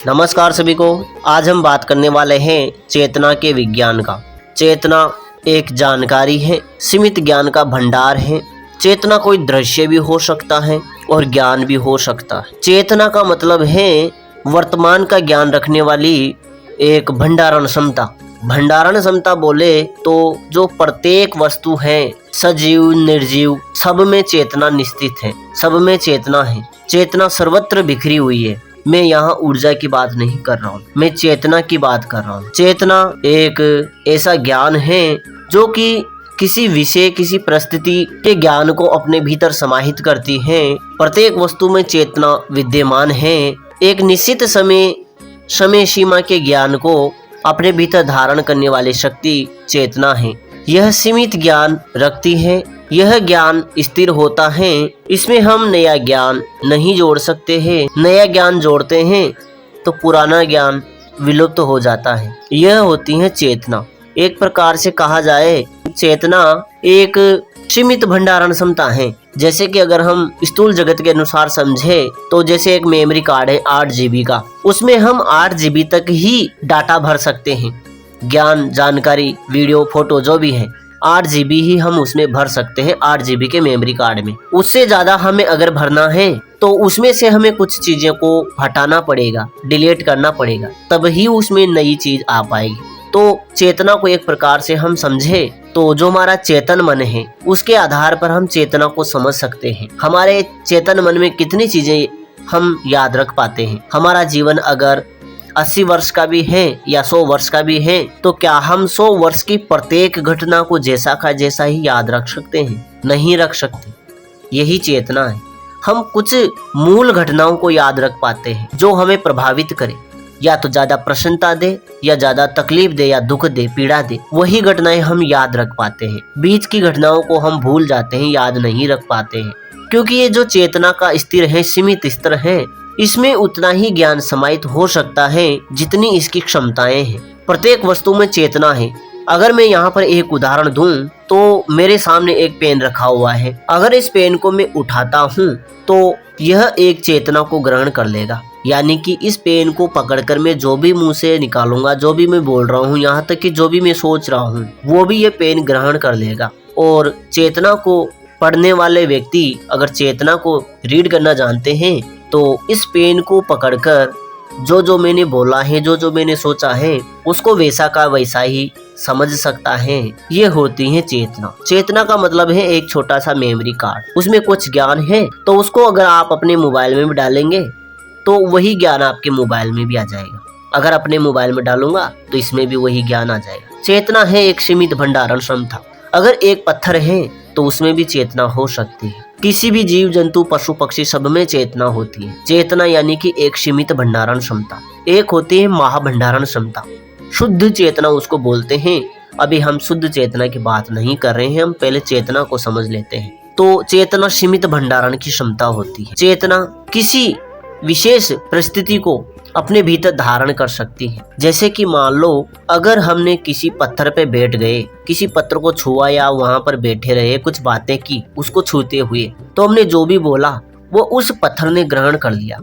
नमस्कार सभी को। आज हम बात करने वाले हैं चेतना के विज्ञान का। चेतना एक जानकारी है, सीमित ज्ञान का भंडार है। चेतना कोई दृश्य भी हो सकता है और ज्ञान भी हो सकता है। चेतना का मतलब है वर्तमान का ज्ञान रखने वाली एक भंडारण क्षमता। भंडारण क्षमता बोले तो जो प्रत्येक वस्तु है, सजीव निर्जीव, सब में चेतना निश्चित है, सब में चेतना है। चेतना सर्वत्र बिखरी हुई है। मैं यहाँ ऊर्जा की बात नहीं कर रहा हूँ, मैं चेतना की बात कर रहा हूँ। चेतना एक ऐसा ज्ञान है जो कि किसी विषय, किसी परिस्थिति के ज्ञान को अपने भीतर समाहित करती है। प्रत्येक वस्तु में चेतना विद्यमान है। एक निश्चित समय सीमा के ज्ञान को अपने भीतर धारण करने वाली शक्ति चेतना है। यह सीमित ज्ञान रखती है, यह ज्ञान स्थिर होता है। इसमें हम नया ज्ञान नहीं जोड़ सकते हैं। नया ज्ञान जोड़ते हैं तो पुराना ज्ञान विलुप्त हो जाता है। यह होती है चेतना। एक प्रकार से कहा जाए, चेतना एक सीमित भंडारण क्षमता है। जैसे कि अगर हम स्थूल जगत के अनुसार समझे तो जैसे एक मेमोरी कार्ड है 8 GB का, उसमें हम 8 GB तक ही डाटा भर सकते हैं। ज्ञान, जानकारी, वीडियो, फोटो जो भी है 8 GB ही हम उसमें भर सकते हैं, 8 GB के मेमोरी कार्ड में। उससे ज़्यादा हमें अगर भरना है तो उसमें से हमें कुछ चीज़ों को हटाना पड़ेगा, डिलीट करना पड़ेगा, तब ही उसमें नई चीज़ आ पाएगी। तो चेतना को एक प्रकार से हम समझे तो जो हमारा चेतन मन है उसके आधार पर हम चेतना को समझ सकते हैं। हमारे चेतन मन में कितनी चीज़ें हम याद रख पाते हैं। हमारा जीवन अगर 80 वर्ष का भी है या 100 वर्ष का भी है तो क्या हम 100 वर्ष की प्रत्येक घटना को जैसा का जैसा ही याद रख सकते हैं? नहीं रख सकते। यही चेतना है। हम कुछ मूल घटनाओं को याद रख पाते हैं जो हमें प्रभावित करे, या तो ज्यादा प्रसन्नता दे या ज्यादा तकलीफ दे या दुख दे, पीड़ा दे। वही घटनाएं हम याद रख पाते हैं। बीच की घटनाओं को हम भूल जाते हैं, याद नहीं रख पाते हैं। क्योंकि ये जो चेतना का स्तर है, सीमित स्तर है, इसमें उतना ही ज्ञान समाहित हो सकता है जितनी इसकी क्षमताएं हैं। प्रत्येक वस्तु में चेतना है। अगर मैं यहाँ पर एक उदाहरण दूं तो मेरे सामने एक पेन रखा हुआ है। अगर इस पेन को मैं उठाता हूँ तो यह एक चेतना को ग्रहण कर लेगा। यानी कि इस पेन को पकड़कर मैं जो भी मुंह से निकालूंगा, जो भी मैं बोल रहा हूँ, यहाँ तक कि जो भी मैं सोच रहा हूँ, वो भी ये पेन ग्रहण कर लेगा। और चेतना को पढ़ने वाले व्यक्ति अगर चेतना को रीड करना जानते हैं तो इस पेन को पकड़कर जो मैंने बोला है, जो मैंने सोचा है, उसको वैसा का वैसा ही समझ सकता है। ये होती है चेतना। चेतना का मतलब है एक छोटा सा मेमोरी कार्ड। उसमें कुछ ज्ञान है तो उसको अगर आप अपने मोबाइल में भी डालेंगे तो वही ज्ञान आपके मोबाइल में भी आ जाएगा। अगर अपने मोबाइल में डालूंगा तो इसमें भी वही ज्ञान आ जाएगा। चेतना है एक सीमित भंडारण क्षमता। अगर एक पत्थर है तो उसमें भी चेतना हो सकती है। किसी भी जीव जंतु, पशु पक्षी, सब में चेतना होती है। चेतना यानी कि एक सीमित भंडारण क्षमता। एक होती है महाभंडारण क्षमता, शुद्ध चेतना उसको बोलते हैं। अभी हम शुद्ध चेतना की बात नहीं कर रहे हैं, हम पहले चेतना को समझ लेते हैं। तो चेतना सीमित भंडारण की क्षमता होती है। चेतना किसी विशेष परिस्थिति को अपने भीतर धारण कर सकती है। जैसे कि मान लो अगर हमने किसी पत्थर पे बैठ गए, किसी पत्थर को छुआ या वहां पर बैठे रहे, कुछ बातें की उसको छूते हुए, तो हमने जो भी बोला वो उस पत्थर ने ग्रहण कर लिया।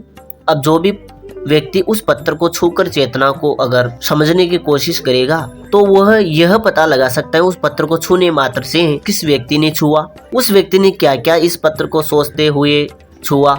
अब जो भी व्यक्ति उस पत्थर को छूकर चेतना को अगर समझने की कोशिश करेगा तो वह यह पता लगा सकता है उस पत्थर को छूने मात्र से किस व्यक्ति ने छुआ, उस व्यक्ति ने क्या क्या इस पत्थर को सोचते हुए छुआ,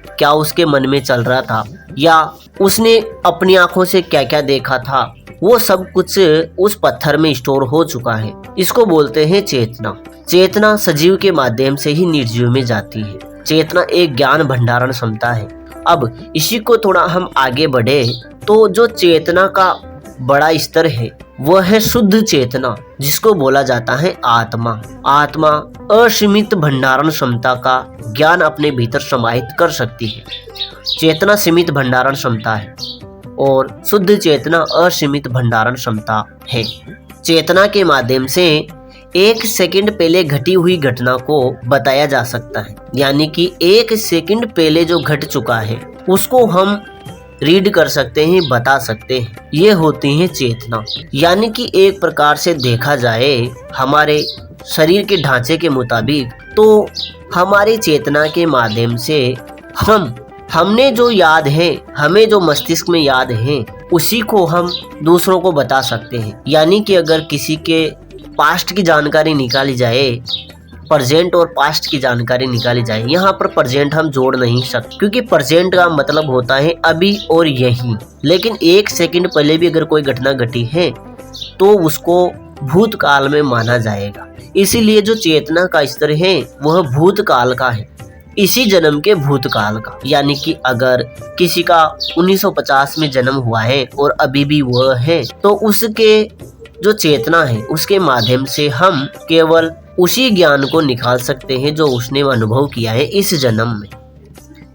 क्या उसके मन में चल रहा था, या उसने अपनी आंखों से क्या क्या देखा था, वो सब कुछ उस पत्थर में स्टोर हो चुका है। इसको बोलते हैं चेतना। चेतना सजीव के माध्यम से ही निर्जीव में जाती है। चेतना एक ज्ञान भंडारण क्षमता है। अब इसी को थोड़ा हम आगे बढ़े तो जो चेतना का बड़ा स्तर है वह है शुद्ध चेतना, जिसको बोला जाता है आत्मा। आत्मा असीमित भंडारण क्षमता का ज्ञान अपने भीतर समाहित कर सकती है। चेतना सीमित भंडारण क्षमता है और शुद्ध चेतना असीमित भंडारण क्षमता है। चेतना के माध्यम से 1 सेकंड पहले घटी हुई घटना को बताया जा सकता है। यानी कि 1 सेकंड पहले जो घट चुका है उसको हम रीड कर सकते हैं, बता सकते हैं। ये होती है चेतना। यानी कि एक प्रकार से देखा जाए हमारे शरीर के ढांचे के मुताबिक तो हमारी चेतना के माध्यम से हम हमने जो याद है, हमें जो मस्तिष्क में याद है, उसी को हम दूसरों को बता सकते हैं। यानी कि अगर किसी के पास्ट की जानकारी निकाली जाए, प्रेजेंट और पास्ट की जानकारी निकाली जाए, यहाँ पर प्रेजेंट हम जोड़ नहीं सकते क्योंकि प्रेजेंट का मतलब होता है अभी और यही। लेकिन एक सेकंड पहले भी अगर कोई घटना घटी है तो उसको भूतकाल में माना जाएगा। इसीलिए जो चेतना का स्तर है वह भूतकाल का है, इसी जन्म के भूतकाल का। यानी कि अगर किसी का 1950 में जन्म हुआ है और अभी भी वह है, तो उसके जो चेतना है उसके माध्यम से हम केवल उसी ज्ञान को निकाल सकते हैं जो उसने अनुभव किया है इस जन्म में।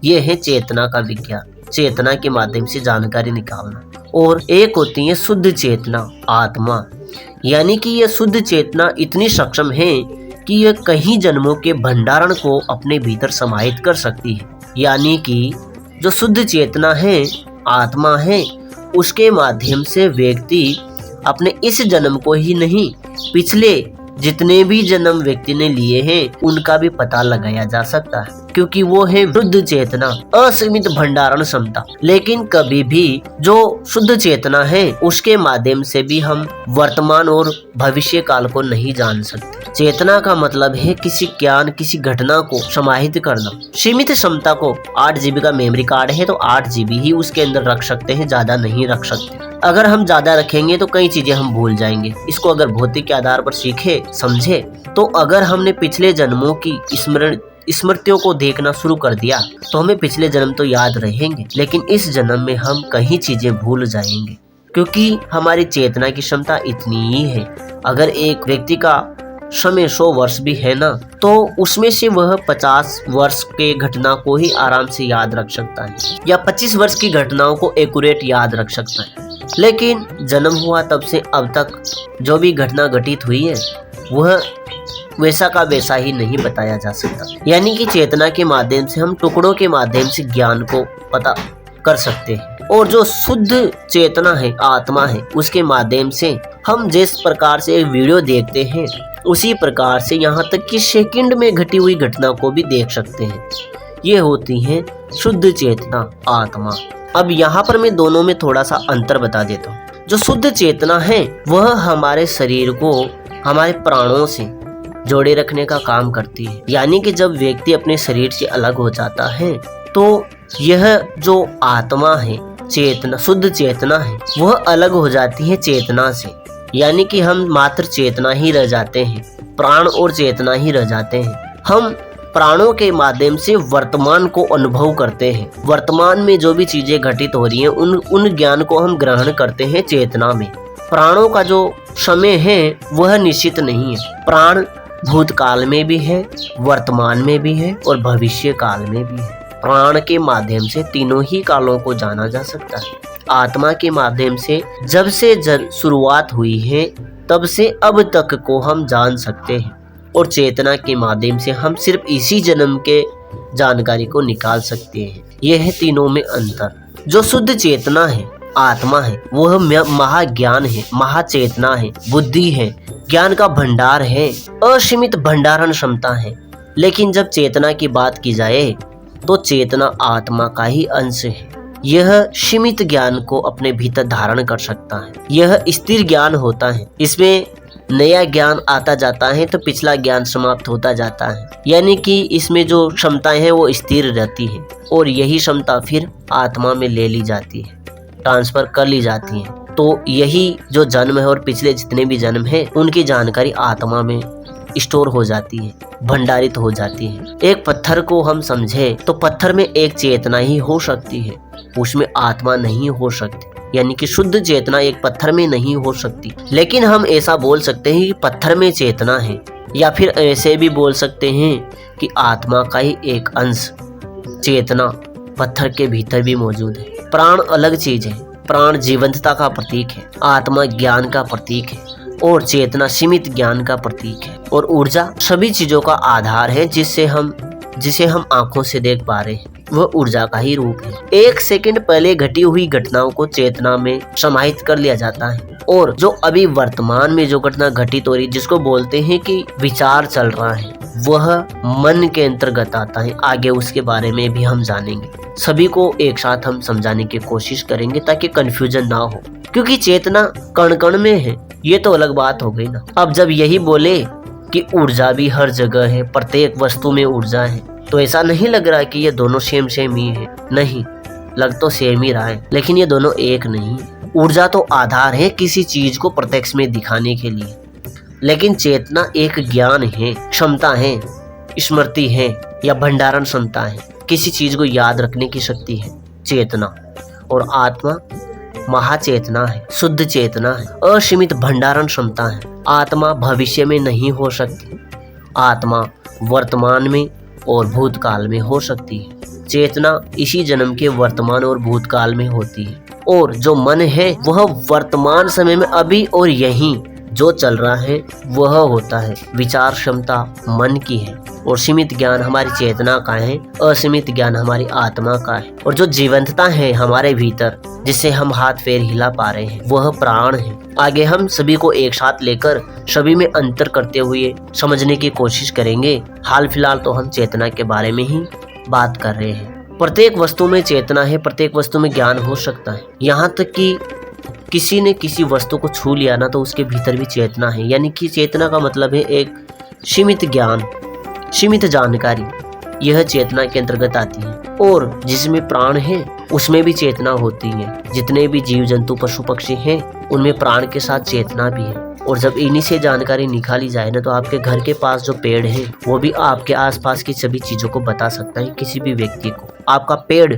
यह है चेतना का विज्ञान, चेतना के माध्यम से जानकारी निकालना। और एक होती है शुद्ध चेतना, आत्मा। यानी कि यह शुद्ध चेतना इतनी सक्षम है कि यह कई जन्मों के भंडारण को अपने भीतर समाहित कर सकती है। यानी कि जो शुद्ध चेतना है, आत्मा है, उसके माध्यम से व्यक्ति अपने इस जन्म को ही नहीं, पिछले जितने भी जन्म व्यक्ति ने लिए हैं उनका भी पता लगाया जा सकता है, क्योंकि वो है शुद्ध चेतना, असीमित भंडारण क्षमता। लेकिन कभी भी जो शुद्ध चेतना है उसके माध्यम से भी हम वर्तमान और भविष्य काल को नहीं जान सकते। चेतना का मतलब है किसी ज्ञान, किसी घटना को समाहित करना। सीमित क्षमता को 8 GB का मेमोरी कार्ड है तो 8 GB ही उसके अंदर रख सकते हैं, ज्यादा नहीं रख सकते। अगर हम ज्यादा रखेंगे तो कई चीजें हम भूल जाएंगे। इसको अगर भौतिक के आधार पर सीखे समझे तो अगर हमने पिछले जन्मों की स्मृतियों को देखना शुरू कर दिया तो हमें पिछले जन्म तो याद रहेंगे, लेकिन इस जन्म में हम कई चीजें भूल जाएंगे, क्योंकि हमारी चेतना की क्षमता इतनी ही है। अगर एक व्यक्ति का समय 100 वर्ष भी है ना, तो उसमें से वह 50 वर्ष के घटना को ही आराम से याद रख सकता है, या 25 वर्ष की घटनाओं को एक्यूरेट याद रख सकता है। लेकिन जन्म हुआ तब से अब तक जो भी घटना घटित हुई है वह वैसा का वैसा ही नहीं बताया जा सकता। यानी कि चेतना के माध्यम से हम टुकड़ों के माध्यम से ज्ञान को पता कर सकते हैं। और जो शुद्ध चेतना है, आत्मा है, उसके माध्यम से हम जिस प्रकार से एक वीडियो देखते हैं उसी प्रकार से यहाँ तक कि सेकंड में घटी हुई घटना को भी देख सकते हैं। ये होती है शुद्ध चेतना, आत्मा। अब यहाँ पर मैं दोनों में थोड़ा सा अंतर बता देता हूँ। जो शुद्ध चेतना है वह हमारे शरीर को हमारे प्राणों से जोड़े रखने का काम करती है। यानी कि जब व्यक्ति अपने शरीर से अलग हो जाता है तो यह जो आत्मा है, चेतना, शुद्ध चेतना है, वह अलग हो जाती है चेतना से। यानी कि हम मात्र चेतना ही रह जाते हैं, प्राण और चेतना ही रह जाते हैं। हम प्राणों के माध्यम से वर्तमान को अनुभव करते हैं। वर्तमान में जो भी चीजें घटित हो रही हैं उन ज्ञान को हम ग्रहण करते हैं चेतना में। प्राणों का जो समय है वह निश्चित नहीं है। प्राण भूतकाल में भी है, वर्तमान में भी है और भविष्य काल में भी है। प्राण के माध्यम से तीनों ही कालों को जाना जा सकता है। आत्मा के माध्यम से जब से शुरुआत हुई है तब से अब तक को हम जान सकते हैं, और चेतना के माध्यम से हम सिर्फ इसी जन्म के जानकारी को निकाल सकते हैं। यह है तीनों में अंतर। जो शुद्ध चेतना है, आत्मा है, वह महाज्ञान है, महाचेतना है, बुद्धि है, ज्ञान का भंडार है, असीमित भंडारण क्षमता है। लेकिन जब चेतना की बात की जाए तो चेतना आत्मा का ही अंश है। यह सीमित ज्ञान को अपने भीतर धारण कर सकता है। यह स्थिर ज्ञान होता है। इसमें नया ज्ञान आता जाता है तो पिछला ज्ञान समाप्त होता जाता है। यानी कि इसमें जो क्षमताएं हैं वो स्थिर रहती है, और यही क्षमता फिर आत्मा में ले ली जाती है, ट्रांसफर कर ली जाती है। तो यही जो जन्म है और पिछले जितने भी जन्म है उनकी जानकारी आत्मा में स्टोर हो जाती है, भंडारित हो जाती है। एक पत्थर को हम समझे तो पत्थर में एक चेतना ही हो सकती है, उसमें आत्मा नहीं हो सकती। यानी कि शुद्ध चेतना एक पत्थर में नहीं हो सकती। लेकिन हम ऐसा बोल सकते हैं कि पत्थर में चेतना है, या फिर ऐसे भी बोल सकते हैं कि आत्मा का ही एक अंश चेतना पत्थर के भीतर भी मौजूद है। प्राण अलग चीज है। प्राण जीवंतता का प्रतीक है, आत्मा ज्ञान का प्रतीक है, और चेतना सीमित ज्ञान का प्रतीक है। और ऊर्जा सभी चीजों का आधार है जिसे हम आंखों से देख पा रहे हैं, वह ऊर्जा का ही रूप है। एक सेकंड पहले घटी हुई घटनाओं को चेतना में समाहित कर लिया जाता है, और जो अभी वर्तमान में जो घटना घटित हो रही, जिसको बोलते हैं कि विचार चल रहा है, वह मन के अंतर्गत आता है। आगे उसके बारे में भी हम जानेंगे। सभी को एक साथ हम समझाने की कोशिश करेंगे ताकि कंफ्यूजन ना हो, क्योंकि चेतना कण कण में है, ये तो अलग बात हो गई ना। अब जब यही बोले कि ऊर्जा भी हर जगह है, प्रत्येक वस्तु में ऊर्जा है, तो ऐसा नहीं लग रहा कि ये दोनों सेम ही है। नहीं, लग तो सेम ही रहा है, लेकिन ये दोनों एक नहीं है। ऊर्जा तो आधार है किसी चीज को प्रत्यक्ष में दिखाने के लिए, लेकिन चेतना एक ज्ञान है, क्षमता है, स्मृति है या भंडारण क्षमता है, किसी चीज को याद रखने की शक्ति है चेतना। और आत्मा महाचेतना है, शुद्ध चेतना है, असीमित भंडारण क्षमता है। आत्मा भविष्य में नहीं हो सकती, आत्मा वर्तमान में और भूतकाल में हो सकती है। चेतना इसी जन्म के वर्तमान और भूतकाल में होती है, और जो मन है वह वर्तमान समय में अभी और यहीं जो चल रहा है वह होता है। विचार क्षमता मन की है, और सीमित ज्ञान हमारी चेतना का है, असीमित ज्ञान हमारी आत्मा का है। और जो जीवंतता है हमारे भीतर, जिससे हम हाथ पैर हिला पा रहे हैं, वह प्राण है। आगे हम सभी को एक साथ लेकर सभी में अंतर करते हुए समझने की कोशिश करेंगे। हाल फिलहाल तो हम चेतना के बारे में ही बात कर रहे हैं। प्रत्येक वस्तु में चेतना है, प्रत्येक वस्तु में ज्ञान हो सकता है। यहाँ तक कि किसी ने किसी वस्तु को छू लिया ना, तो उसके भीतर भी चेतना है। यानी कि चेतना का मतलब है एक सीमित ज्ञान, सीमित जानकारी, यह चेतना के अंतर्गत आती है। और जिसमें प्राण है उसमें भी चेतना होती है। जितने भी जीव जंतु पशु पक्षी हैं उनमें प्राण के साथ चेतना भी है। और जब इन्हीं से जानकारी निकाली जाए ना, तो आपके घर के पास जो पेड़ है वो भी आपके आसपास की सभी चीजों को बता सकता है किसी भी व्यक्ति को। आपका पेड़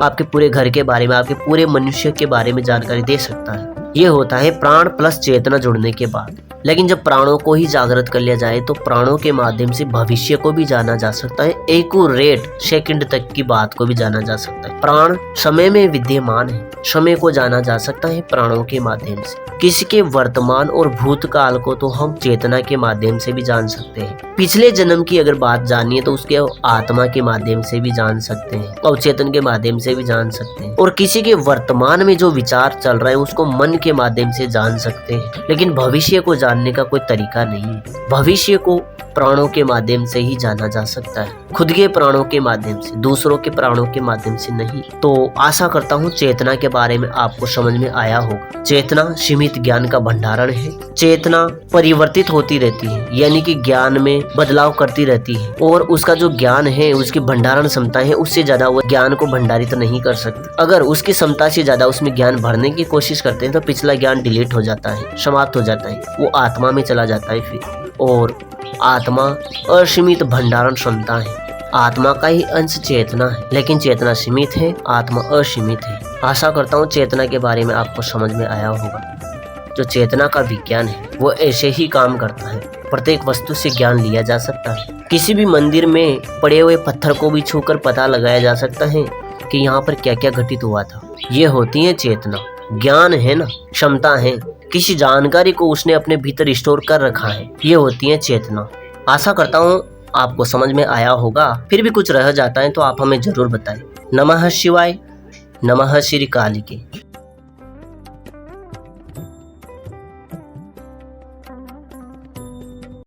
आपके पूरे घर के बारे में, आपके पूरे मनुष्य के बारे में जानकारी दे सकता है। ये होता है प्राण प्लस चेतना जुड़ने के बाद। लेकिन जब प्राणों को ही जागृत कर लिया जाए तो प्राणों के माध्यम से भविष्य को भी जाना जा सकता है, एक्यूरेट सेकंड तक की बात को भी जाना जा सकता है। प्राण समय में विद्यमान है, समय को जाना जा सकता है प्राणों के माध्यम से। किसी के वर्तमान और भूतकाल को तो हम चेतना के माध्यम से भी जान सकते हैं। पिछले जन्म की अगर बात जानिए तो उसके आत्मा के माध्यम से भी जान सकते हैं, अवचेतन के माध्यम से भी जान सकते हैं। और किसी के वर्तमान में जो विचार चल रहा है उसको मन के माध्यम से जान सकते हैं। लेकिन भविष्य को जानने का कोई तरीका नहीं है। भविष्य को प्राणों के माध्यम से ही जाना जा सकता है, खुद के प्राणों के माध्यम से, दूसरों के प्राणों के माध्यम से नहीं। तो आशा करता हूँ चेतना के बारे में आपको समझ में आया होगा। चेतना सीमित ज्ञान का भंडारण है। चेतना परिवर्तित होती रहती है, यानी कि ज्ञान में बदलाव करती रहती है। और उसका जो ज्ञान है, उसकी भंडारण क्षमता है, उससे ज्यादा वो ज्ञान को भंडारित नहीं कर सकती। अगर उसकी क्षमता से ज्यादा उसमें ज्ञान भरने की कोशिश करते हैं तो पिछला ज्ञान डिलीट हो जाता है, समाप्त हो जाता है, वो आत्मा में चला जाता है फिर। और आत्मा असीमित भंडारण क्षमता है। आत्मा का ही अंश चेतना है, लेकिन चेतना सीमित है, आत्मा असीमित है। आशा करता हूँ चेतना के बारे में आपको समझ में आया होगा। जो चेतना का विज्ञान है वो ऐसे ही काम करता है। प्रत्येक वस्तु से ज्ञान लिया जा सकता है। किसी भी मंदिर में पड़े हुए पत्थर को भी छूकर पता लगाया जा सकता है कि यहाँ पर क्या क्या घटित हुआ था। ये होती है चेतना, ज्ञान है ना, क्षमता है, किसी जानकारी को उसने अपने भीतर स्टोर कर रखा है, ये होती है चेतना। आशा करता हूँ आपको समझ में आया होगा। फिर भी कुछ रह जाता है तो आप हमें जरूर बताएं। नमः शिवाय, नमः श्री काली के।